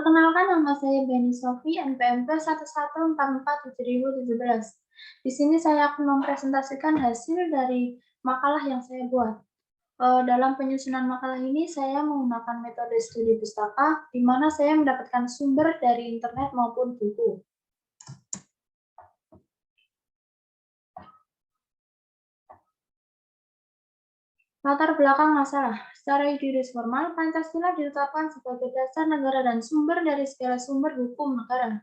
Perkenalkan, nama saya Beni Sofi, NPMP 11447017. Di sini saya akan mempresentasikan hasil dari makalah yang saya buat. Dalam penyusunan makalah ini, saya menggunakan metode studi pustaka, di mana saya mendapatkan sumber dari internet maupun buku. Latar belakang masalah. Secara juris formal, Pancasila ditetapkan sebagai dasar negara dan sumber dari segala sumber hukum negara.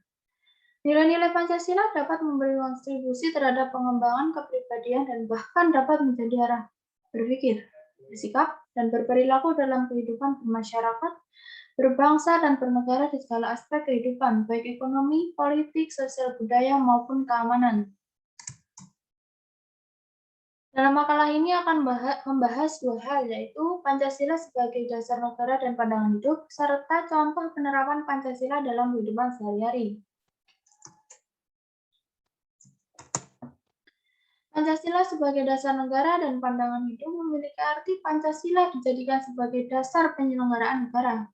Nilai-nilai Pancasila dapat memberi kontribusi terhadap pengembangan kepribadian dan bahkan dapat menjadi arah berpikir, bersikap, dan berperilaku dalam kehidupan bermasyarakat, berbangsa, dan bernegara di segala aspek kehidupan, baik ekonomi, politik, sosial, budaya, maupun keamanan. Dalam makalah ini akan membahas dua hal, yaitu Pancasila sebagai dasar negara dan pandangan hidup, serta contoh penerapan Pancasila dalam kehidupan sehari-hari. Pancasila sebagai dasar negara dan pandangan hidup memiliki arti Pancasila dijadikan sebagai dasar penyelenggaraan negara.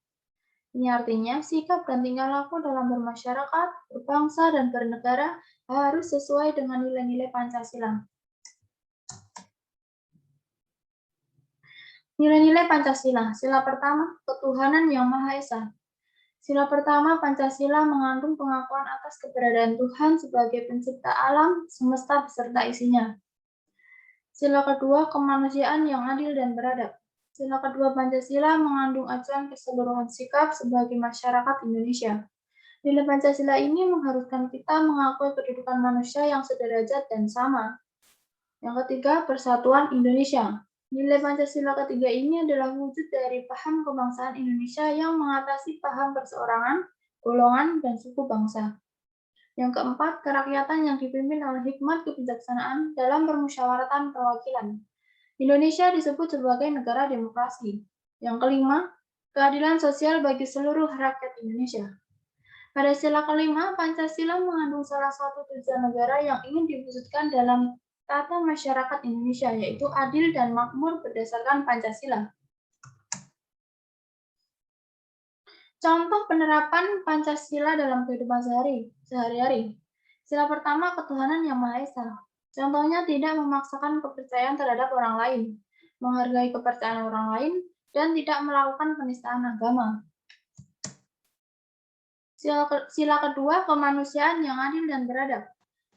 Ini artinya sikap dan tingkah laku dalam bermasyarakat, berbangsa, dan bernegara harus sesuai dengan nilai-nilai Pancasila. Nilai-nilai Pancasila. Sila pertama, ketuhanan yang Maha Esa. Sila pertama, Pancasila mengandung pengakuan atas keberadaan Tuhan sebagai pencipta alam, semesta beserta isinya. Sila kedua, kemanusiaan yang adil dan beradab. Sila kedua Pancasila mengandung acuan keseluruhan sikap sebagai masyarakat Indonesia. Nilai Pancasila ini mengharuskan kita mengakui kedudukan manusia yang sederajat dan sama. Yang ketiga, persatuan Indonesia. Nilai Pancasila ketiga ini adalah wujud dari paham kebangsaan Indonesia yang mengatasi paham perseorangan, golongan, dan suku bangsa. Yang keempat, kerakyatan yang dipimpin oleh hikmat kebijaksanaan dalam permusyawaratan perwakilan. Indonesia disebut sebagai negara demokrasi. Yang kelima, keadilan sosial bagi seluruh rakyat Indonesia. Pada sila kelima, Pancasila mengandung salah satu tujuan negara yang ingin diwujudkan dalam tata masyarakat Indonesia, yaitu adil dan makmur berdasarkan Pancasila. Contoh penerapan Pancasila dalam kehidupan sehari-hari. Sila pertama, ketuhanan yang Maha Esa. Contohnya tidak memaksakan kepercayaan terhadap orang lain, menghargai kepercayaan orang lain, dan tidak melakukan penistaan agama. Sila kedua, kemanusiaan yang adil dan beradab.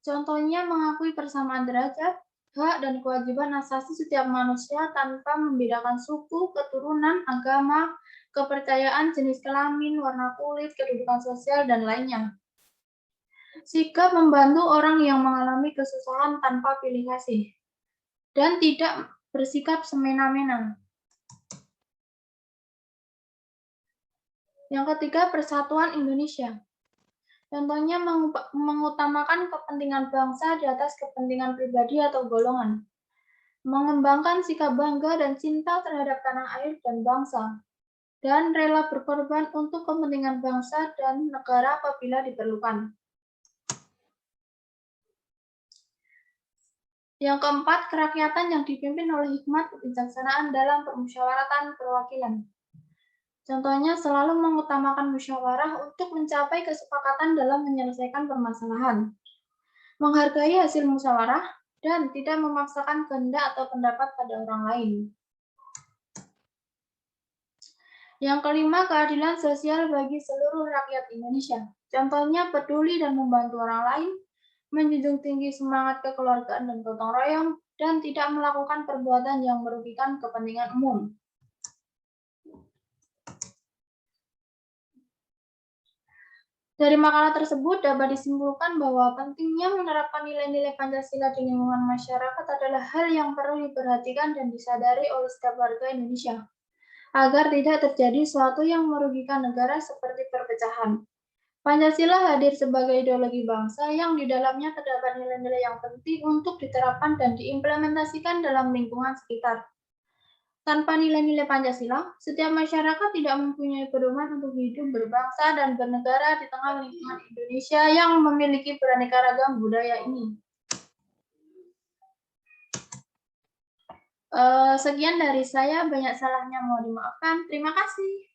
Contohnya mengakui persamaan derajat, hak, dan kewajiban asasi setiap manusia tanpa membedakan suku, keturunan, agama, kepercayaan, jenis kelamin, warna kulit, kedudukan sosial, dan lainnya. Sikap membantu orang yang mengalami kesusahan tanpa pilih kasih, dan tidak bersikap semena-mena. Yang ketiga, persatuan Indonesia. Contohnya mengutamakan kepentingan bangsa di atas kepentingan pribadi atau golongan. Mengembangkan sikap bangga dan cinta terhadap tanah air dan bangsa. Dan rela berkorban untuk kepentingan bangsa dan negara apabila diperlukan. Yang keempat, kerakyatan yang dipimpin oleh hikmat kebijaksanaan dalam permusyawaratan perwakilan. Contohnya selalu mengutamakan musyawarah untuk mencapai kesepakatan dalam menyelesaikan permasalahan, menghargai hasil musyawarah, dan tidak memaksakan kehendak atau pendapat pada orang lain. Yang kelima, keadilan sosial bagi seluruh rakyat Indonesia. Contohnya peduli dan membantu orang lain, menjunjung tinggi semangat kekeluargaan dan gotong royong, dan tidak melakukan perbuatan yang merugikan kepentingan umum. Dari makalah tersebut dapat disimpulkan bahwa pentingnya menerapkan nilai-nilai Pancasila di lingkungan masyarakat adalah hal yang perlu diperhatikan dan disadari oleh setiap warga Indonesia, agar tidak terjadi sesuatu yang merugikan negara seperti perpecahan. Pancasila hadir sebagai ideologi bangsa yang di dalamnya terdapat nilai-nilai yang penting untuk diterapkan dan diimplementasikan dalam lingkungan sekitar. Tanpa nilai-nilai Pancasila, setiap masyarakat tidak mempunyai pedoman untuk hidup berbangsa dan bernegara di tengah lingkungan Indonesia yang memiliki beraneka ragam budaya ini. Sekian dari saya, banyak salahnya mohon dimaafkan. Terima kasih.